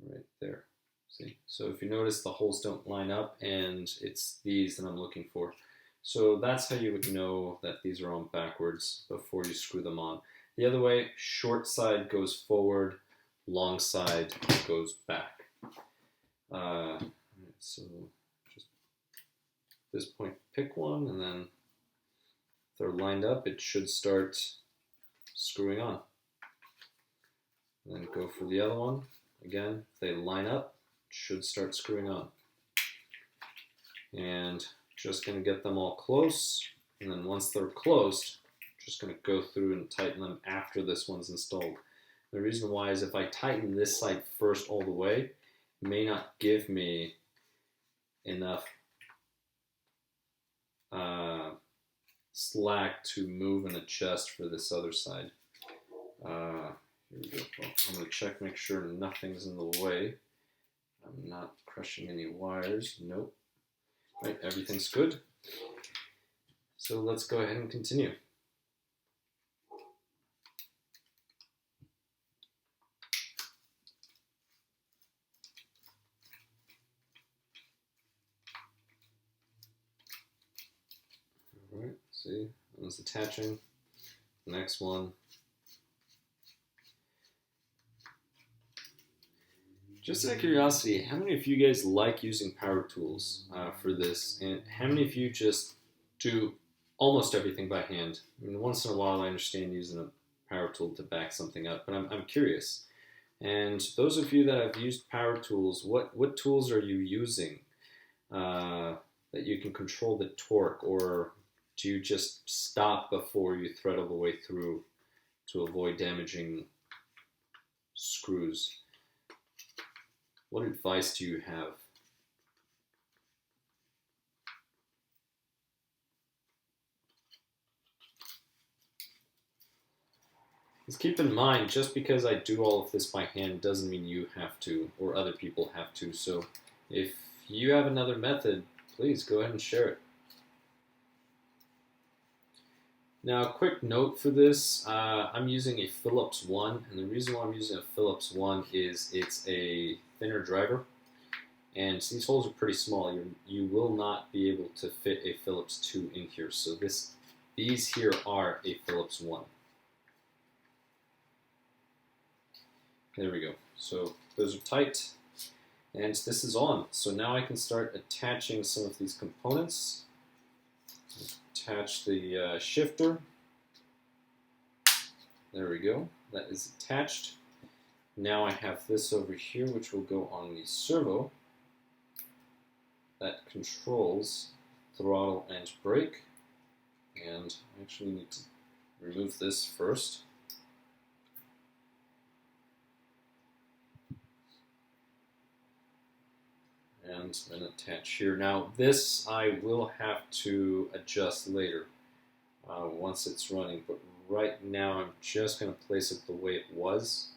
Speaker 1: Right there. See? So if you notice, the holes don't line up, and it's these that I'm looking for. So that's how you would know that these are on backwards before you screw them on. The other way, short side goes forward, long side goes back. So just at this point, pick one, and then if they're lined up, it should start screwing on. And then go for the other one. Again, if they line up, it should start screwing on. And just going to get them all close, and then once they're closed, just going to go through and tighten them after this one's installed. The reason why is if I tighten this side first all the way, it may not give me enough slack to move and adjust for this other side. Here we go. Well, I'm going to check, make sure nothing's in the way. I'm not crushing any wires. Nope. Right, everything's good. So let's go ahead and continue. Alright, see, one's attaching. The next one. Just out of curiosity, how many of you guys like using power tools for this? And how many of you just do almost everything by hand? I mean, once in a while I understand using a power tool to back something up, but I'm curious. And those of you that have used power tools, what tools are you using that you can control the torque, or do you just stop before you thread all the way through to avoid damaging screws? What advice do you have? Just keep in mind, just because I do all of this by hand doesn't mean you have to, or other people have to. So if you have another method, please go ahead and share it. Now, a quick note for this, I'm using a Phillips 1, and the reason why I'm using a Phillips 1 is it's a thinner driver, and these holes are pretty small. You will not be able to fit a Phillips 2 in here, so these here are a Phillips 1. There we go. So those are tight, and this is on. So now I can start attaching some of these components. Attach the shifter. There we go. That is attached. Now I have this over here, which will go on the servo that controls throttle and brake. And I actually need to remove this first. And then attach here. Now this I will have to adjust later once it's running, but right now I'm just going to place it the way it was.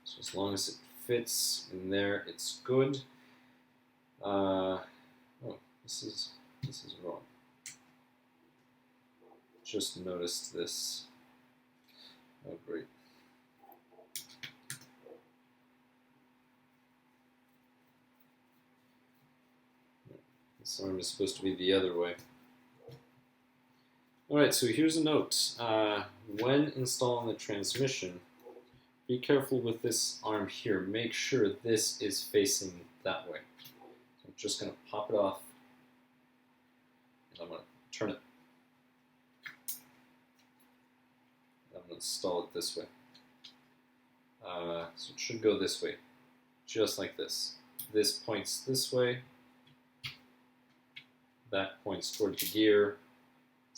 Speaker 1: So as long as it fits in there, it's good. Oh, this is wrong. Just noticed this. Oh, great. This arm is supposed to be the other way. Alright, so here's a note. When installing the transmission, be careful with this arm here. Make sure this is facing that way. So I'm just going to pop it off, and I'm going to turn it. I'm going to install it this way. So it should go this way, just like this. This points this way. That points toward the gear.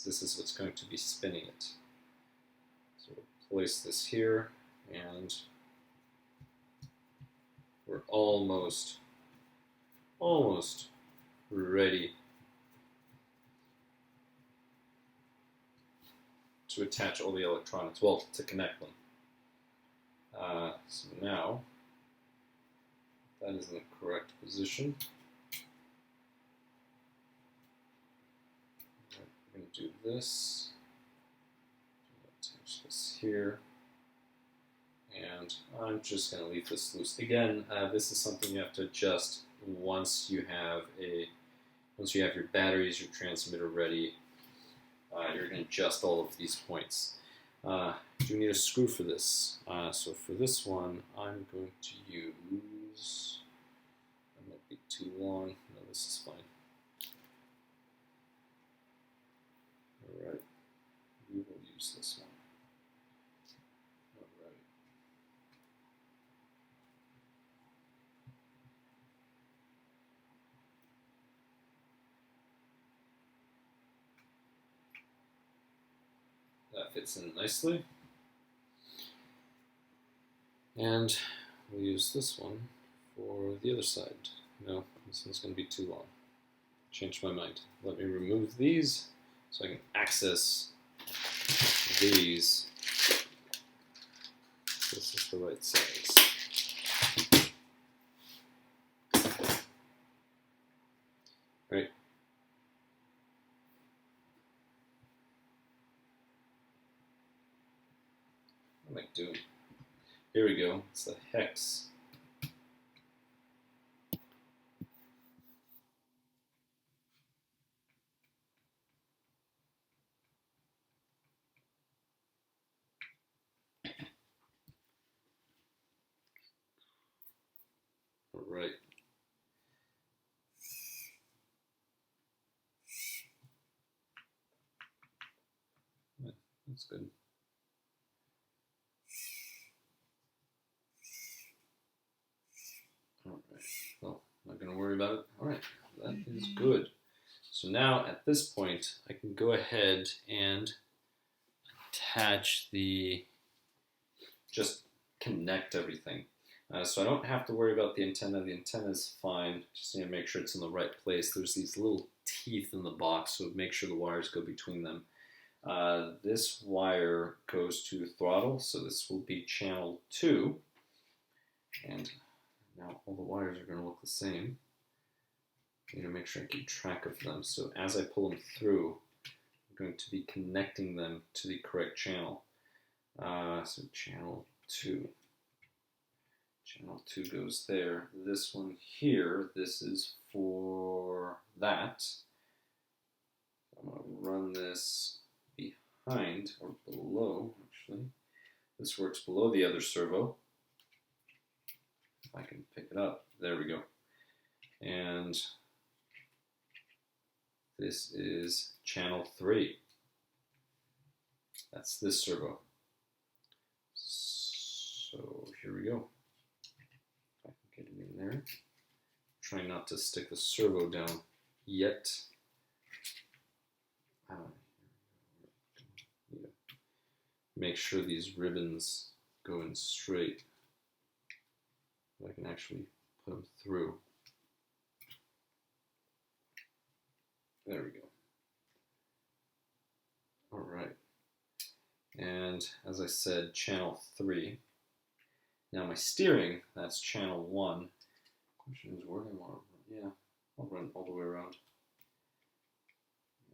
Speaker 1: This is what's going to be spinning it. So we'll place this here, and we're almost ready to attach all the electronics, well, to connect them. So now, that is in the correct position. We're going to do this, attach this here, and I'm just going to leave this loose. Again, this is something you have to adjust once you have your batteries, your transmitter ready. You're going to adjust all of these points. Do need a screw for this. So for this one, I'm going to use, that might be too long. No, this is fine. Alright, we will use this one. Alright. That fits in nicely. And we'll use this one for the other side. No, this one's going to be too long. Changed my mind. Let me remove these so I can access these. This is the right size. Right. What am I doing? Here we go. It's the hex. All right. That's good. All right. Well, not going to worry about it. All right. That is good. So now at this point, I can go ahead and attach just connect everything. So I don't have to worry about the antenna. The antenna is fine. Just need to make sure it's in the right place. There's these little teeth in the box, so make sure the wires go between them. This wire goes to throttle, so this will be channel 2. And now all the wires are going to look the same. I need to make sure I keep track of them. So as I pull them through, I'm going to be connecting them to the correct channel. So channel 2. Channel 2 goes there. This one here, this is for that. I'm going to run this behind, or below, actually. This works below the other servo. If I can pick it up. There we go. And this is channel 3. That's this servo. So here we go. If I can get it in there. Try not to stick the servo down yet. Make sure these ribbons go in straight. I can actually put them through. There we go. All right. And as I said, channel 3. Now my steering, that's channel 1. Question is, where do I want to run? Yeah, I'll run all the way around.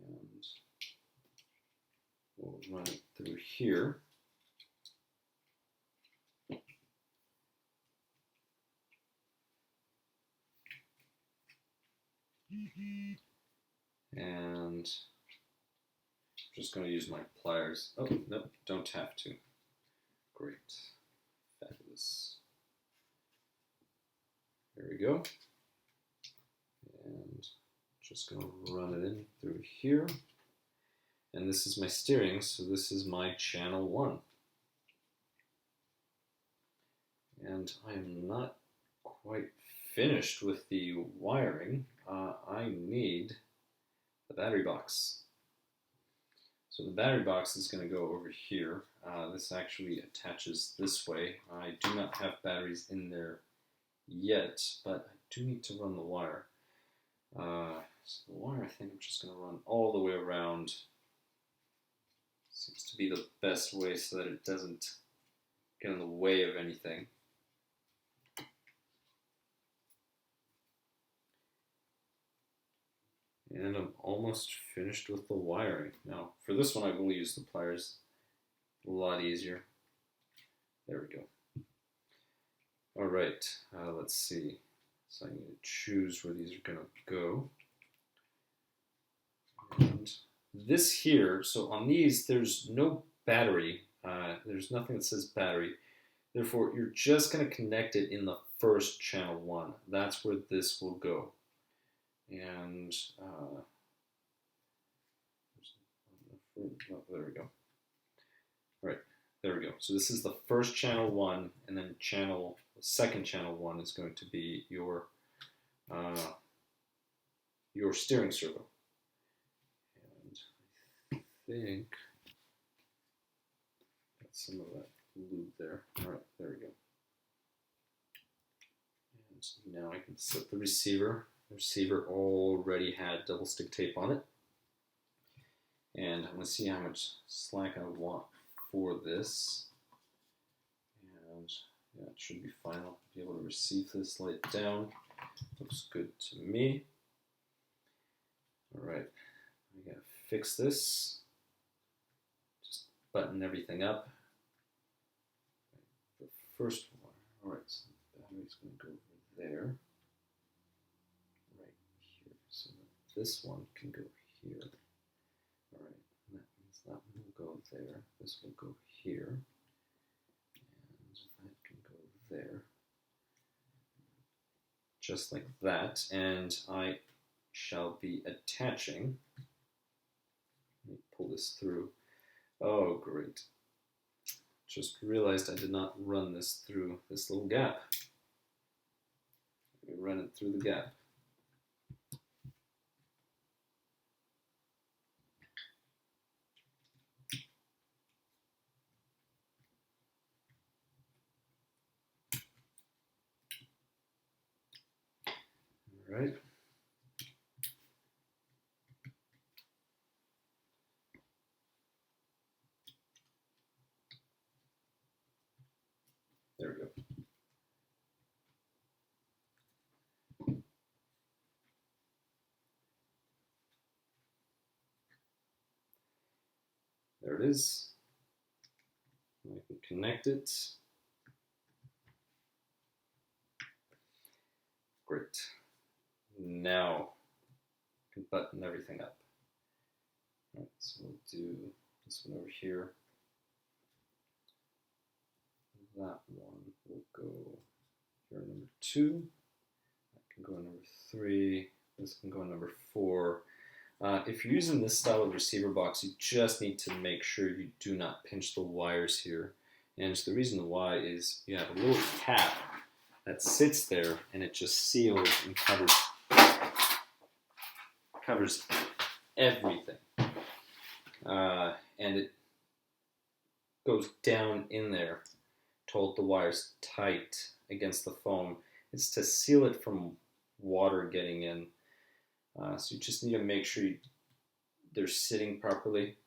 Speaker 1: And we'll run it through here. And I'm just going to use my pliers. Oh, nope, don't have to. Great. Fabulous. There we go. And just going to run it in through here. And this is my steering, so this is my channel 1. And I am not quite finished with the wiring. I need the battery box. So the battery box is going to go over here. This actually attaches this way. I do not have batteries in there yet, but I do need to run the wire. So the wire, I think I'm just going to run all the way around. Seems to be the best way so that it doesn't get in the way of anything. And I'm almost finished with the wiring. Now, for this one, I will use the pliers. A lot easier. There we go. All right, let's see. So I need to choose where these are going to go. And this here, so on these, there's no battery. There's nothing that says battery. Therefore, you're just going to connect it in the first channel 1. That's where this will go. And oh, there we go. All right, there we go. So this is the first channel 1, and then the second channel 1 is going to be your steering servo. And I think got some of that lube there. All right, there we go. And so now I can set the receiver. The receiver already had double stick tape on it. And I'm going to see how much slack I want for this. And yeah, it should be fine. I'll be able to receive this, lay it down. Looks good to me. All right, I got to fix this. Just button everything up. The first one. All right, so the battery's going to go over there. So this one can go here. All right, that means that one will go there. This will go here. And that can go there. Just like that. And I shall be attaching. Let me pull this through. Oh, great. Just realized I did not run this through this little gap. Let me run it through the gap. Right. There we go. There it is. I can connect it. Great. Now I can button everything up. All right, so we'll do this one over here. That one will go here number 2. That can go in number 3. This can go in number 4. If you're using this style of receiver box, you just need to make sure you do not pinch the wires here. And the reason why is you have a little cap that sits there and it just seals and covers everything. And it goes down in there to hold the wires tight against the foam. It's to seal it from water getting in. So you just need to make sure they're sitting properly.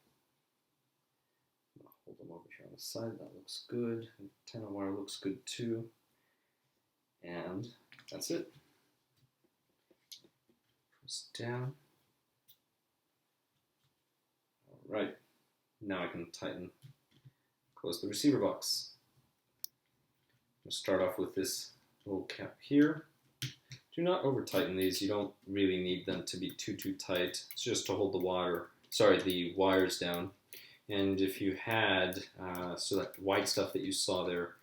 Speaker 1: I'll hold them over here on the this side, that looks good. Antenna wire looks good too. And that's it. Press down. All right, now I can tighten, close the receiver box. I'll start off with this little cap here. Do not over tighten these. You don't really need them to be too tight. It's just to hold the wires down. And if you had, so that white stuff that you saw there,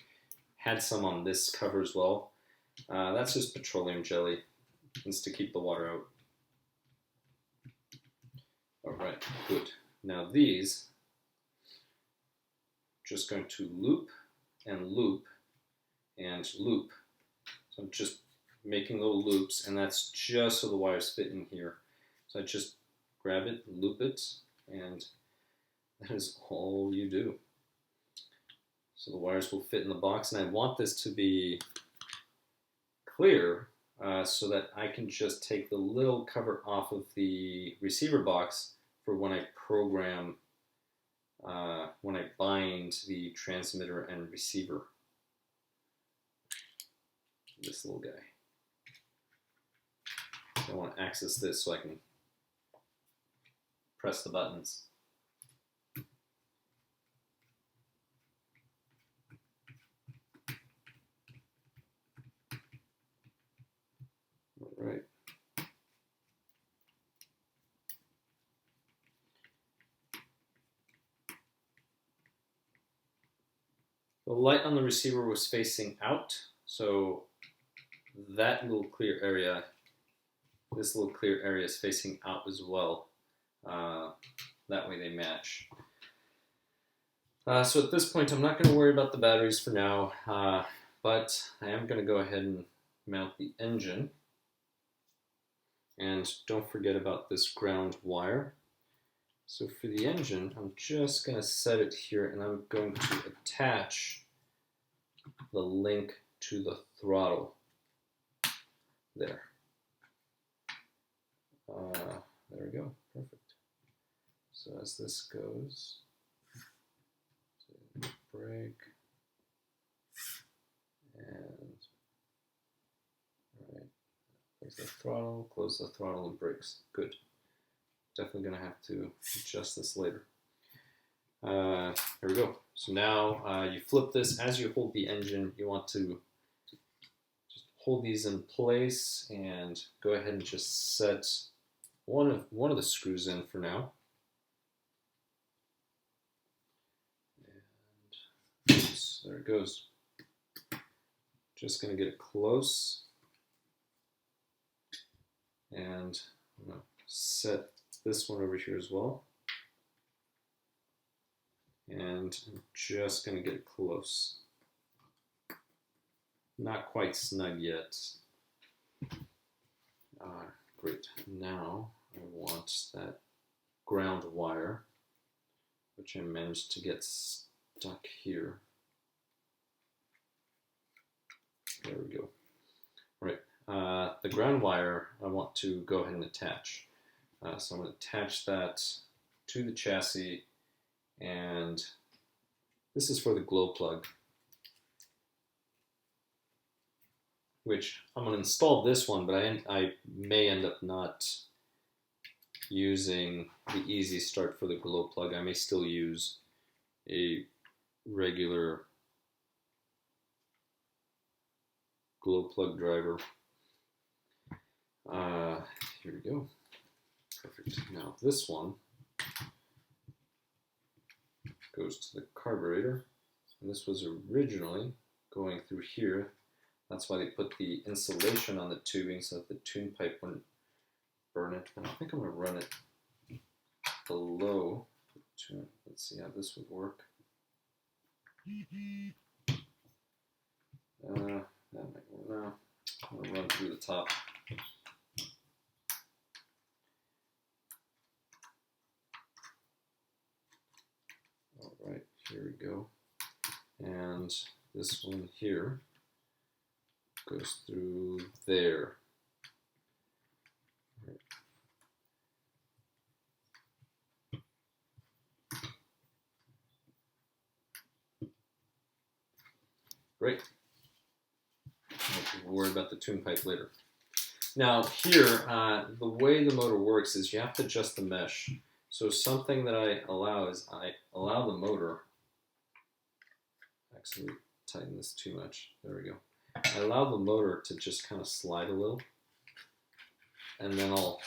Speaker 1: had some on this cover as well, that's just petroleum jelly. It's to keep the water out. All right, good. Now these, just going to loop and loop and loop. So I'm just making little loops, and that's just so the wires fit in here. So I just grab it, loop it, and that is all you do. So the wires will fit in the box, and I want this to be clear so that I can just take the little cover off of the receiver box for when I program, when I bind the transmitter and receiver. This little guy. I want to access this so I can press the buttons. All right. The light on the receiver was facing out, so that little clear area, this little clear area is facing out as well. That way they match. So at this point, I'm not going to worry about the batteries for now, but I am going to go ahead and mount the engine. And don't forget about this ground wire. So for the engine, I'm just going to set it here, and I'm going to attach the link to the throttle there. There we go, perfect. So as this goes, brake, and all right, close the throttle and brakes. Good. Definitely gonna have to adjust this later. Here we go. So now you flip this. As you hold the engine, you want to just hold these in place and go ahead and just set one of the screws in for now. And oops, there it goes. Just gonna get it close, and I'm gonna set this one over here as well. And I'm just going to get it close. Not quite snug yet. Great. Now I want that ground wire, which I managed to get stuck here. There we go. All right. The ground wire I want to go ahead and attach. So I'm going to attach that to the chassis, and this is for the glow plug, which I'm going to install this one, but I may end up not using the easy start for the glow plug. I may still use a regular glow plug driver. Here we go. Perfect. Now this one goes to the carburetor, and this was originally going through here. That's why they put the insulation on the tubing so that the tune pipe wouldn't burn it. And I think I'm going to run it below the tune. Let's see how this would work. That might work now. I'm going to run through the top. Alright, here we go. And this one here goes through there. Right. right? We'll worry about the tune pipe later. Now here, the way the motor works is you have to adjust the mesh. So something that I allow is I allow the motor, actually tighten this too much, there we go. I allow the motor to just kind of slide a little, and then I'll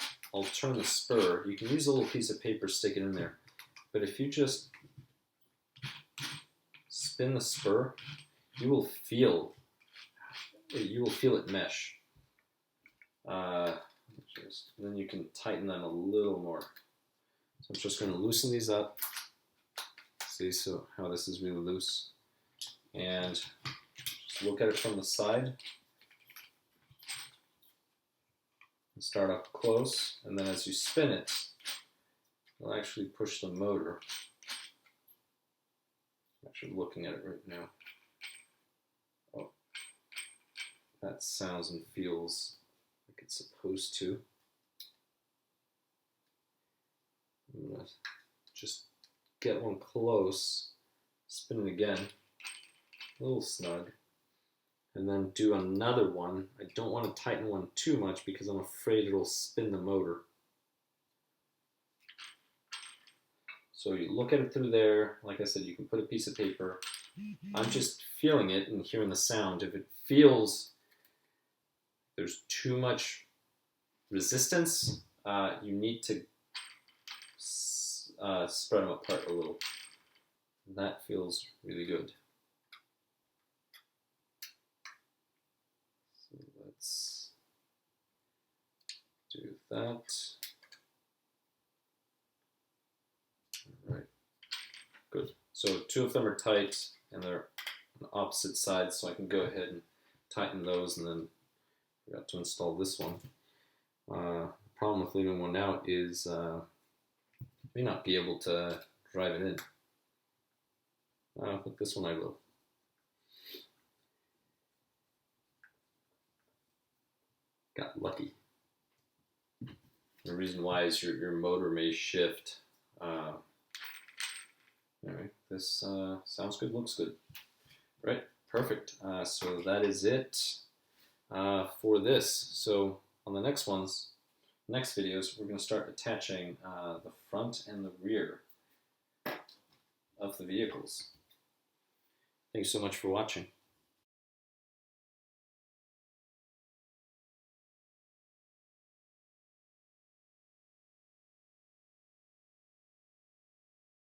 Speaker 1: turn the spur. You can use a little piece of paper, stick it in there, but if you just spin the spur, you will feel it mesh. Then you can tighten them a little more. So I'm just going to loosen these up. See so how this is really loose, and just look at it from the side. Start up close, and then as you spin it, you'll actually push the motor. I'm actually looking at it right now. Oh, that sounds and feels like it's supposed to. I'm gonna just get one close, spin it again, a little snug, and then do another one. I don't want to tighten one too much because I'm afraid it'll spin the motor. So you look at it through there. Like I said, you can put a piece of paper. I'm just feeling it and hearing the sound. If it feels there's too much resistance, you need to spread them apart a little. That feels really good. So let's do that. All right, good. So two of them are tight and they're on opposite sides, so I can go ahead and tighten those, and then I forgot to install this one. The problem with leaving one out is may not be able to drive it in. But this one I will. Got lucky. The reason why is your motor may shift. Alright, this sounds good, looks good. Right, perfect. So that is it for this. So on the next videos, we're going to start attaching the front and the rear of the vehicles. Thanks so much for watching.